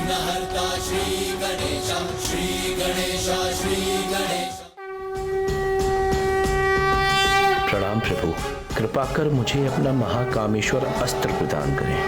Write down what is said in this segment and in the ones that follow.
विघ्नहर्ता श्री गणेश, श्री गणेश, श्री गणेश। प्रणाम प्रभु, कृपा कर मुझे अपना महाकामेश्वर अस्त्र प्रदान करें।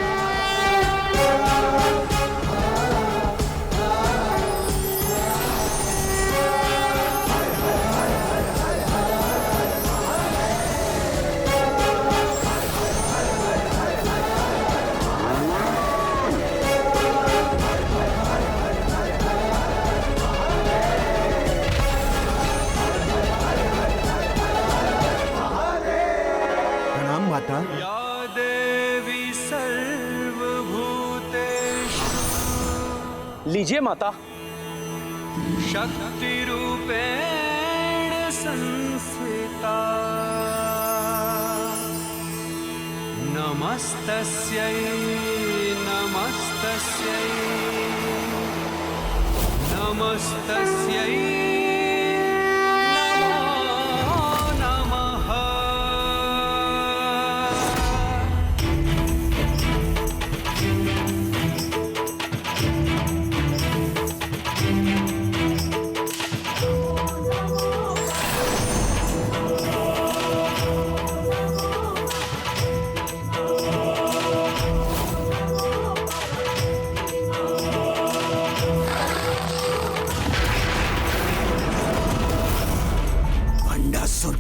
या देवी सर्वभूतेषु लीजिए माता। शक्ति रूपेण संस्थिता नमस्तस्यै नमस्तस्यै नमस्तस्यै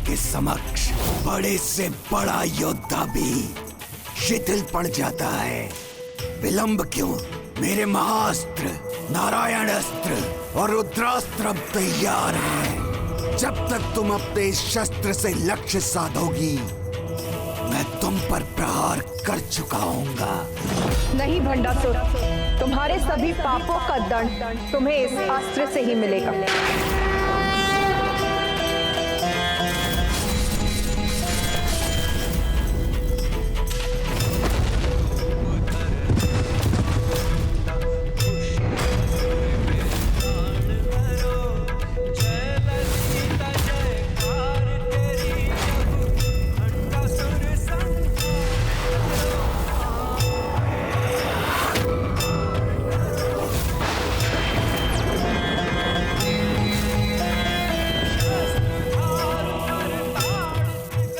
के समक्ष बड़े से बड़ा योद्धा भी शिथिल पड़ जाता है। विलंब क्यों? मेरे महाअस्त्र नारायण अस्त्र और रुद्रास्त्र तैयार हैं। जब तक तुम अपने शस्त्र से लक्ष्य साधोगी, मैं तुम पर प्रहार कर चुका हूँगा। नहीं भंडासुर, तुम्हारे सभी पापों का दंड तुम्हें इस अस्त्र से ही मिलेगा।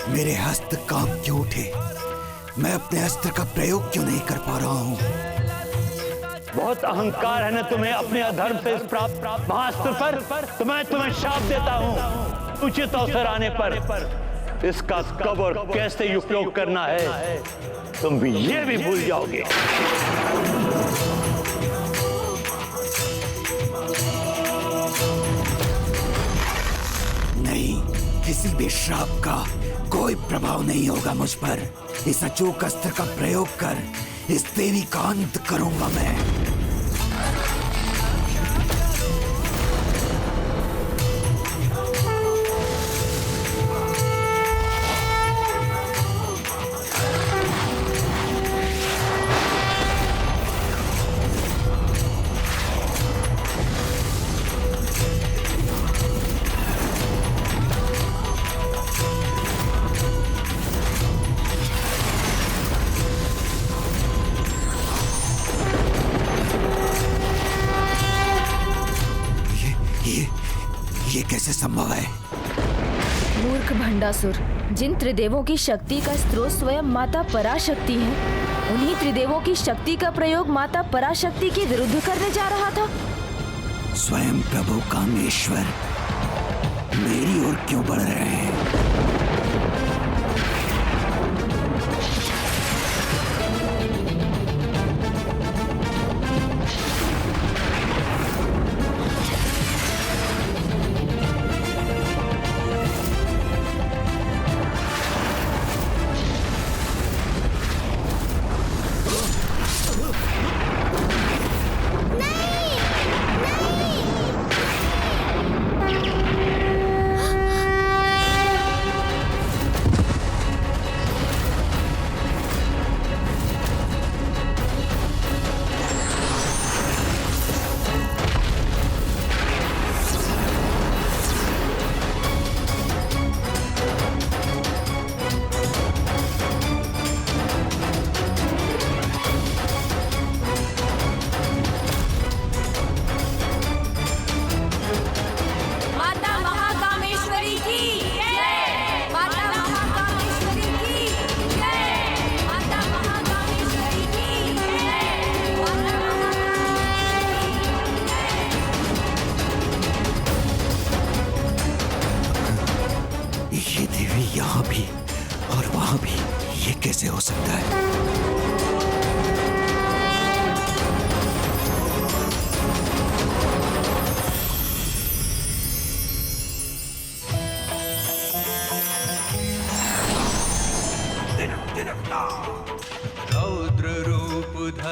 मेरे हस्त कांप क्यों उठे? मैं अपने अस्त्र का प्रयोग क्यों नहीं कर पा रहा हूँ? बहुत अहंकार है ना तुम्हें अपने अधर्म से प्राप्त महाअस्त्र पर। तुम्हें शाप देता हूँ। उचित अवसर आने पर इसका कब और कैसे उपयोग करना है, तुम भी ये भी भूल जाओगे। नहीं, किसी भी श्राप का कोई प्रभाव नहीं होगा मुझ पर। इस अचूक अस्त्र का प्रयोग कर इस देवी का अंत करूंगा मैं। ये कैसे संभव है? मूर्ख भंडासुर, जिन त्रिदेवों की शक्ति का स्रोत स्वयं माता पराशक्ति है, उन्हीं त्रिदेवों की शक्ति का प्रयोग माता पराशक्ति के विरुद्ध करने जा रहा था। स्वयं प्रभु कामेश्वर मेरी ओर क्यों बढ़ रहे हैं?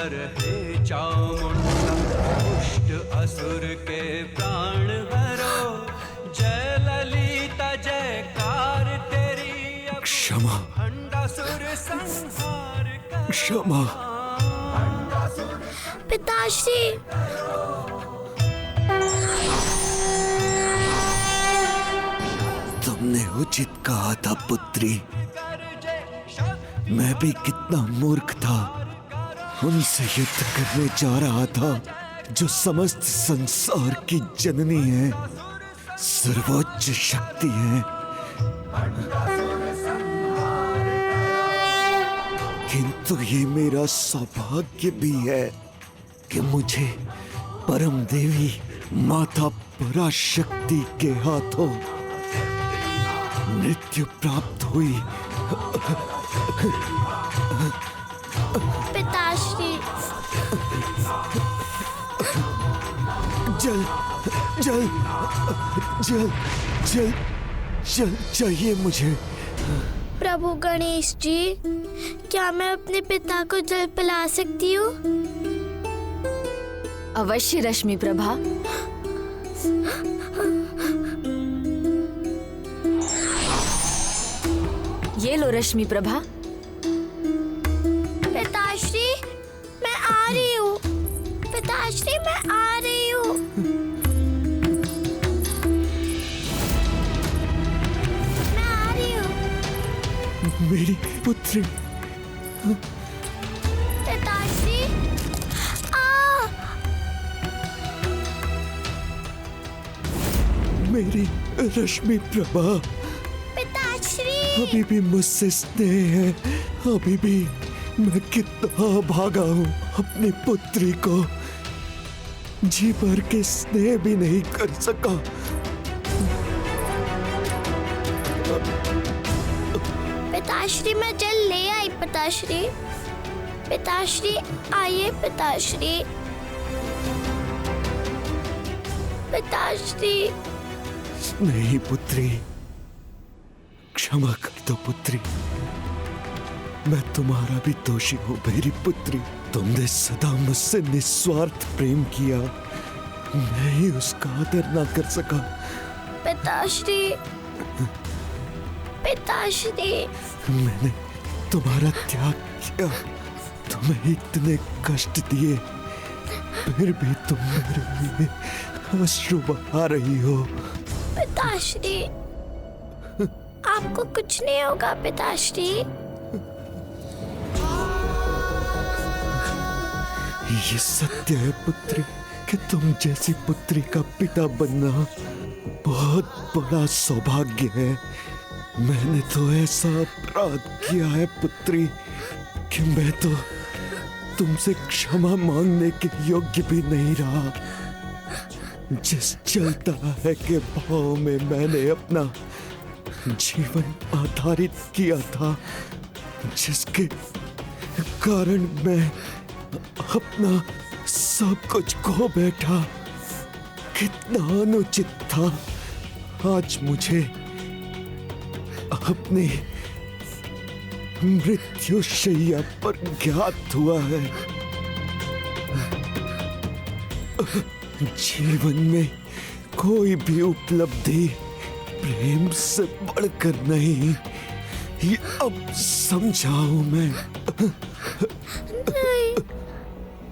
कर हे चामुंडा, दुष्ट असुर के प्राण हरो। जय ललिता जयकार तेरी, अब क्षमा भंडासुर संहार करो। क्षमा। पिताश्री, तुमने उचित कहा था पुत्री। मैं भी कितना मूर्ख था। उनसे युद्ध करने जा रहा था जो समस्त संसार की जननी है, सर्वोच्च शक्ति है। किंतु ये मेरा सौभाग्य भी है कि मुझे परम देवी माता पराशक्ति के हाथों मृत्यु प्राप्त हुई। पिताश्री, जल जल जल जल जल चाहिए मुझे। प्रभु गणेश जी, क्या मैं अपने पिता को जल पिला सकती हूँ? अवश्य रश्मि प्रभा। ये लो रश्मि प्रभा। पिताश्री, मैं आ रही हूँ। पिताश्री, मैं आ रही हूँ। मैं आ रही हूँ। मेरी पुत्री। पिताश्री, आ। मेरी रश्मि प्रभा। पिताश्री, अभी भी मुझसे स्नेह है। अभी भी मैं कितना भागा हूँ अपनी पुत्री को जी भर के स्नेह भी नहीं कर सका। पिताश्री, मैं जल ले आई। पिताश्री, पिताश्री आइए। पिताश्री, पिताश्री। नहीं पुत्री, क्षमा कर दो पुत्री। मैं तुम्हारा भी दोषी हूँ मेरी पुत्री। तुमने सदा मुझसे निस्वार्थ प्रेम किया, मैं ही उसका आदर ना कर सका। पिताश्री, पिताश्री। मैंने तुम्हारा त्याग किया, तुम्हें इतने कष्ट दिए, फिर भी तुम मेरे लिए अश्रु बहा रही हो। पिताश्री, आपको कुछ नहीं होगा। पिताश्री, ये सत्य है पुत्री कि तुम जैसी पुत्री का पिता बनना बहुत बड़ा सौभाग्य है। मैंने तो ऐसा अपराध किया है पुत्री कि मैं तो तुमसे क्षमा मांगने के योग्य भी नहीं रहा। जिस जलता है के भाव में मैंने अपना जीवन आधारित किया था, जिसके कारण मैं अपना सब कुछ खो बैठा, कितना अनुचित था। आज मुझे अपनी मृत्यु शैया पर ज्ञात हुआ है। जीवन में कोई भी उपलब्धि प्रेम से बढ़कर नहीं, ये अब समझाऊं मैं। नहीं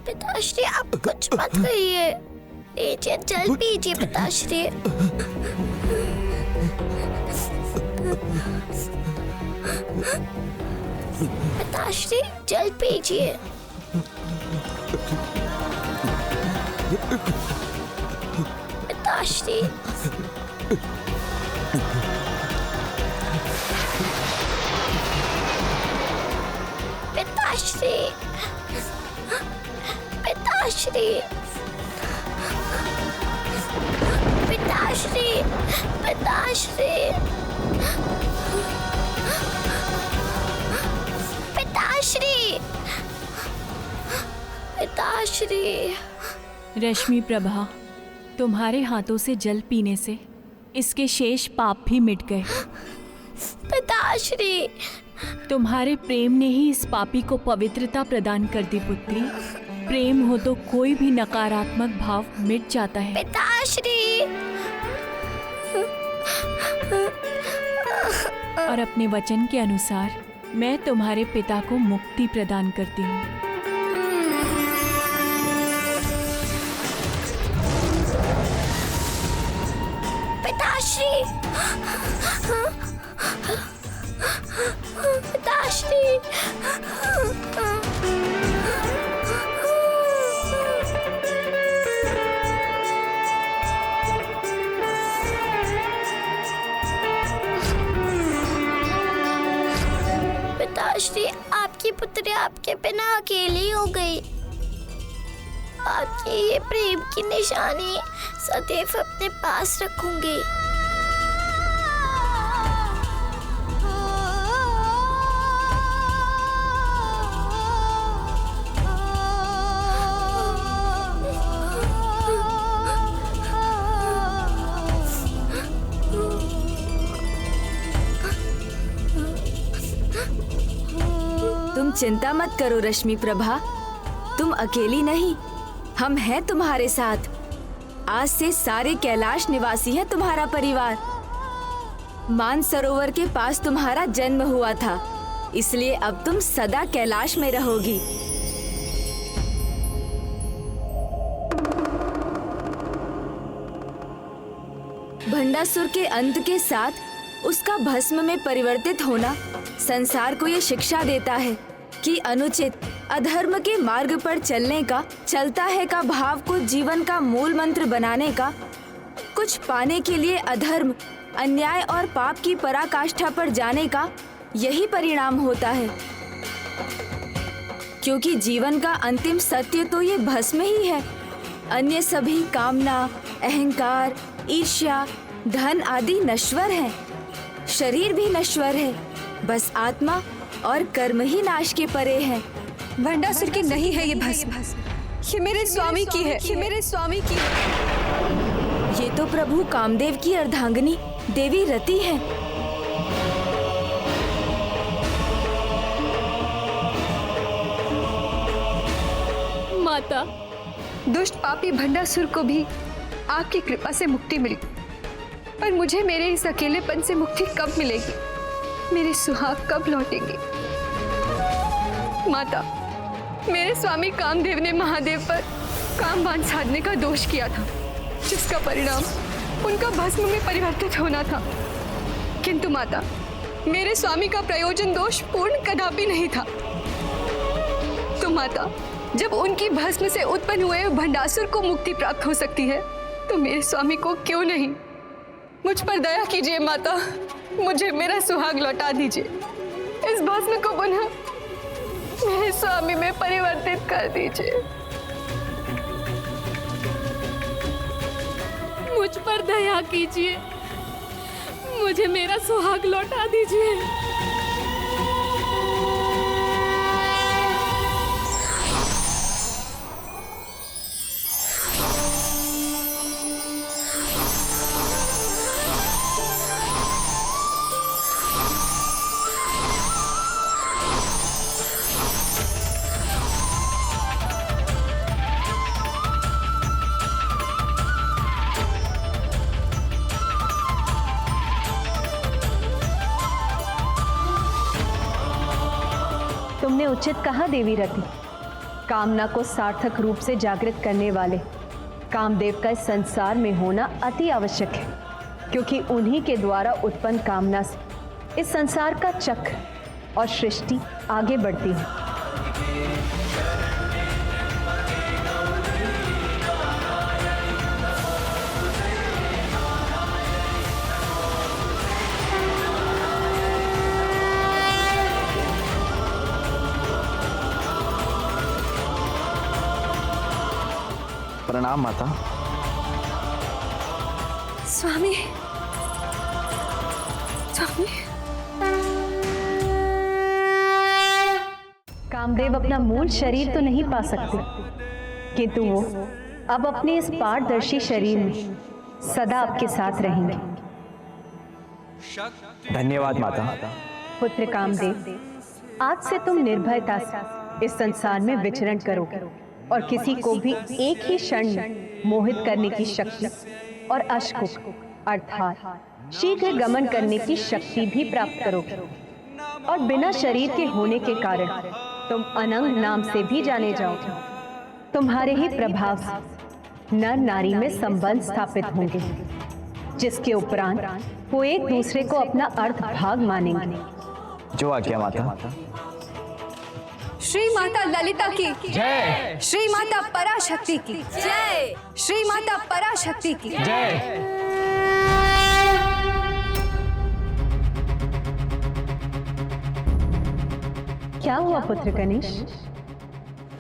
पिताश्री, आप कुछ मत कहिए। लीजिए, जल पीजिए पिताश्री। पिताश्री, जल पीजिए। पिताश्री, पिताश्री, पिताश्री, पिताश्री, पिताश्री, पिताश्री, पिताश्री। रश्मि प्रभा, तुम्हारे हाथों से जल पीने से इसके शेष पाप भी मिट गए। पिताश्री, तुम्हारे प्रेम ने ही इस पापी को पवित्रता प्रदान कर दी पुत्री। प्रेम हो तो कोई भी नकारात्मक भाव मिट जाता है। पिताश्री, और अपने वचन के अनुसार मैं तुम्हारे पिता को मुक्ति प्रदान करती हूँ। पिताश्री, पिताश्री, पिताश्री, आपकी पुत्री आपके बिना अकेली हो गई। आपकी ये प्रेम की निशानी सदैव अपने पास रखूंगी। तुम चिंता मत करो रश्मि प्रभा, तुम अकेली नहीं, हम हैं तुम्हारे साथ। आज से सारे कैलाश निवासी है तुम्हारा परिवार। मानसरोवर के पास तुम्हारा जन्म हुआ था, इसलिए अब तुम सदा कैलाश में रहोगी। भंडासुर के अंत के साथ उसका भस्म में परिवर्तित होना संसार को ये शिक्षा देता है कि अनुचित अधर्म के मार्ग पर चलने का, चलता है का भाव को जीवन का मूल मंत्र बनाने का, कुछ पाने के लिए अधर्म, अन्याय और पाप की पराकाष्ठा पर जाने का यही परिणाम होता है। क्योंकि जीवन का अंतिम सत्य तो ये भस्म ही है। अन्य सभी कामना, अहंकार, ईर्ष्या, धन आदि नश्वर हैं। शरीर भी नश्वर है, बस आत्मा और कर्म ही नाश के परे है। भंडासुर की नहीं है ये भस्म, ये मेरे स्वामी की है, ये मेरे स्वामी की है। ये तो प्रभु कामदेव की अर्धांगिनी देवी रति है। माता, दुष्ट पापी भंडासुर को भी आपकी कृपा से मुक्ति मिली, पर मुझे मेरे इस अकेलेपन से मुक्ति कब मिलेगी? मेरे सुहाग कब लौटेंगे? माता, मेरे स्वामी कामदेव ने महादेव पर कामबाण साधने का दोष किया था, जिसका परिणाम उनका भस्म में परिवर्तित होना था। किंतु माता, मेरे स्वामी का प्रयोजन दोष पूर्ण कदापि नहीं था। तो माता, जब उनकी भस्म से उत्पन्न हुए भंडासुर को मुक्ति प्राप्त हो सकती है, तो मेरे स्वामी को क्यों नहीं? मुझ पर दया कीजिए माता, मुझे मेरा सुहाग लौटा दीजिए। इस भस्म को पुनः मेरे स्वामी में परिवर्तित कर दीजिए। मुझ पर दया कीजिए, मुझे मेरा सुहाग लौटा दीजिए। तुमने उचित कहा देवी रति। कामना को सार्थक रूप से जागृत करने वाले कामदेव का इस संसार में होना अति आवश्यक है, क्योंकि उन्हीं के द्वारा उत्पन्न कामना से इस संसार का चक्र और सृष्टि आगे बढ़ती है। प्रणाम माता। स्वामी, स्वामी। कामदेव अपना मूल शरीर तो नहीं पा सकते, किंतु वो अब अपने इस पारदर्शी शरीर में सदा आपके साथ रहेंगे। धन्यवाद माता। पुत्र कामदेव, आज से तुम निर्भयता से इस संसार में विचरण करोगे और किसी को भी एक ही क्षण में मोहित करने की शक्ति और अश्कुक अर्थात शीघ्र गमन करने की शक्ति भी प्राप्त करोगे। और बिना शरीर के होने के कारण तुम अनंग नाम से भी जाने जाओगे। तुम्हारे ही प्रभाव से नर नारी में संबंध स्थापित होंगे, जिसके उपरांत वो एक दूसरे को अपना अर्थ भाग मानेंगे। जो आज्ञा माता। श्री माता ललिता की जय। श्री माता पराशक्ति की जय। श्री माता पराशक्ति की जय। क्या हुआ पुत्र गणेश?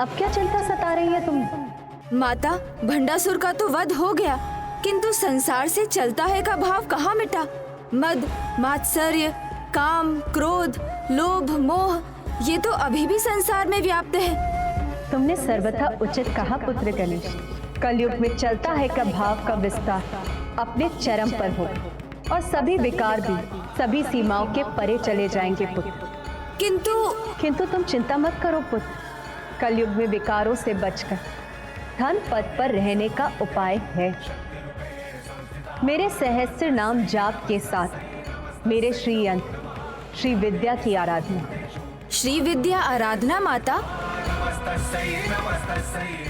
अब क्या चिंता सता रही है तुम? माता, भंडासुर का तो वध हो गया, किंतु संसार से चलता है का भाव कहाँ मिटा? मद, मात्सर्य, काम, क्रोध, लोभ, मोह, ये तो अभी भी संसार में व्याप्त है। तुमने सर्वथा उचित कहा पुत्र गणेश। कलयुग में चलता है का भाव का विस्तार अपने चरम पर हो और सभी विकार भी सभी सीमाओं के परे चले जाएंगे पुत्र। किंतु तुम चिंता मत करो पुत्र। कलयुग में विकारों से बचकर धन पद पर रहने का उपाय है। मेरे सहस्त्र नाम जाप के साथ मेरे श्री यंत्र श्री विद्या की आराधना। श्री विद्या आराधना माता?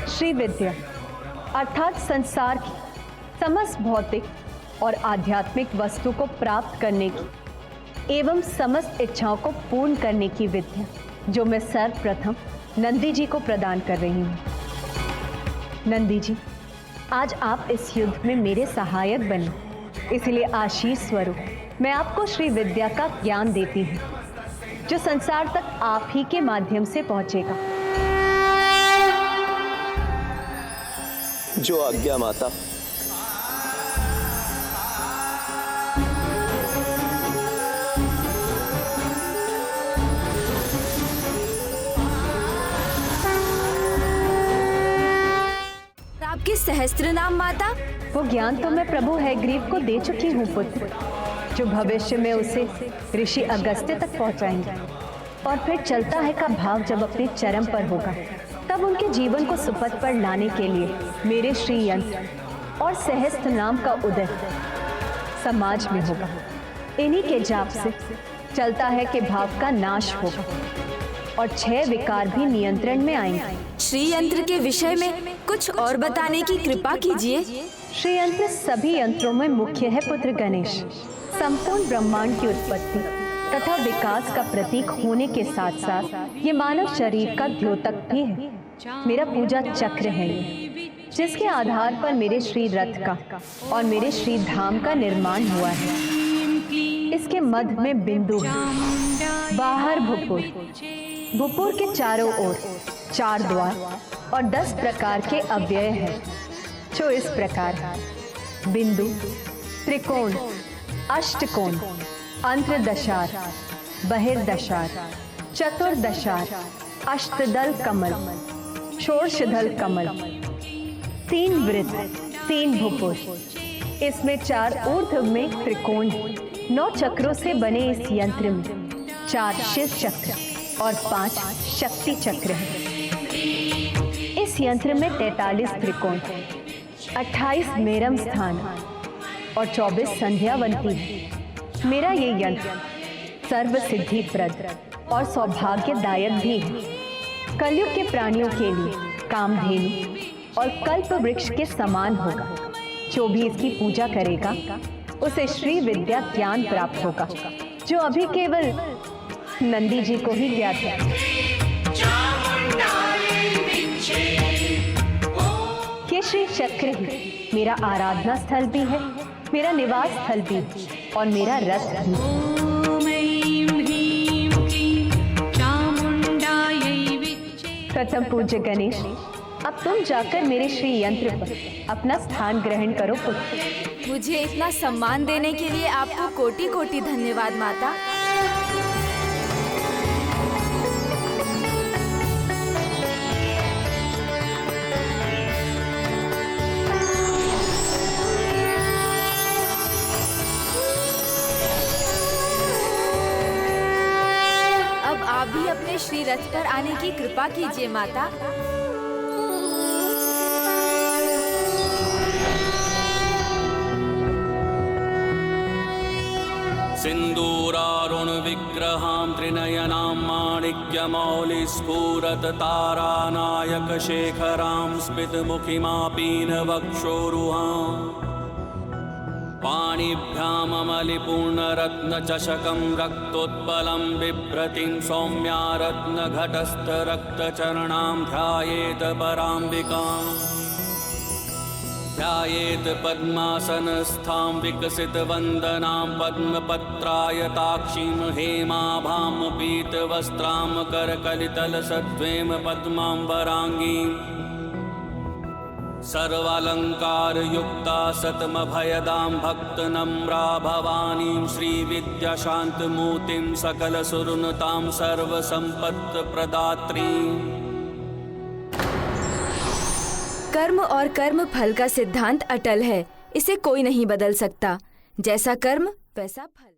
श्री विद्या अर्थात संसार की समस्त भौतिक और आध्यात्मिक वस्तु को प्राप्त करने की एवं समस्त इच्छाओं को पूर्ण करने की विद्या, जो मैं सर्वप्रथम नंदी जी को प्रदान कर रही हूँ। नंदी जी, आज आप इस युद्ध में मेरे सहायक बने, इसलिए आशीष स्वरूप मैं आपको श्री विद्या का ज्ञान देती हूँ, जो संसार तक आप ही के माध्यम से पहुंचेगा। जो आज्ञा माता। आपके सहस्त्र नाम माता? वो ज्ञान तो मैं प्रभु हैग्रीव को दे चुकी हूँ पुत्र, जो भविष्य में उसे ऋषि अगस्त्य तक पहुँचाएंगे। और फिर चलता है का भाव जब अपने चरम पर होगा, तब उनके जीवन को सुपथ पर लाने के लिए मेरे श्री यंत्र और सहस्त्र नाम का उदय समाज में होगा। इन्हीं के जाप से चलता है कि भाव का नाश होगा और 6 विकार भी नियंत्रण में आएंगे। श्री यंत्र के विषय में कुछ और बताने की कृपा कीजिए। श्री यंत्र सभी यंत्रों में मुख्य है पुत्र गणेश। संपूर्ण ब्रह्मांड की उत्पत्ति तथा विकास का प्रतीक होने के साथ साथ ये मानव शरीर का द्योतक भी है। मेरा पूजा चक्र है ये, जिसके आधार पर मेरे श्री रथ का और मेरे श्री धाम का निर्माण हुआ है। इसके मध्य में बिंदु है, बाहर भुपुर, भुपुर के चारों ओर 4 द्वार और 10 प्रकार के अव्यय हैं, जो इस प्रकार है: बिंदु, त्रिकोण, अष्टकोण, अंतर्दशार, बहिर्दशार, चतुर्दशार, अष्टदल कमल, षोडशदल कमल, 3 वृत्त, 3 भुपुर। इसमें 4 ऊर्ध्व में त्रिकोण, 9 चक्रों से बने इस यंत्र में 4 शिव चक्र और 5 शक्ति चक्र हैं। इस यंत्र में 43 त्रिकोण, 28 मेरम स्थान और 24 संध्यावंती है। मेरा ये यंत्र सर्व सिद्धि प्रद और सौभाग्यदायक भी है। कलयुग के प्राणियों के लिए कामधेनु और कल्प वृक्ष के समान होगा। जो भी इसकी पूजा करेगा उसे श्री विद्या ज्ञान प्राप्त होगा, जो अभी केवल नंदी जी को ही ज्ञात है। ये श्री चक्र ही मेरा आराधना स्थल भी है, मेरा निवास स्थल भी और मेरा रथ भी। प्रथम पूज्य गणेश, अब तुम जाकर मेरे श्री यंत्र पर अपना स्थान ग्रहण करो पुत्र। मुझे इतना सम्मान देने के लिए आपको कोटि कोटि धन्यवाद माता। रथ पर आने की कृपा कीजिए माता। सिन्दूरारुण विग्रहां त्रिनयनां माणिक्यमौलिस्फुरत तारानायक शेखरां स्मितमुखिमापीनवक्षोरुहां पाणिभ्याममलिपूर्णरत्नचषकं रक्तोत्पलं बिभ्रतीं सौम्या रत्नघटस्थरक्तचरणां ध्यायेत पराम्बिकाम् ध्यायेत पद्मासनस्थां विकसितवन्दनां पद्मपत्रायताक्षीं हेमाभां पीतवस्त्रां करकलितलसद्वेम पद्माम्बराङ्गीं सर्वालङ्कारयुक्ता सतमभयदां भक्तनम्रा भवानीं श्रीविद्याशान्तमूर्तिं सकलसुरनुतां सर्वसम्पत्प्रदात्रीं। कर्म और कर्म फल का सिद्धांत अटल है, इसे कोई नहीं बदल सकता। जैसा कर्म वैसा फल।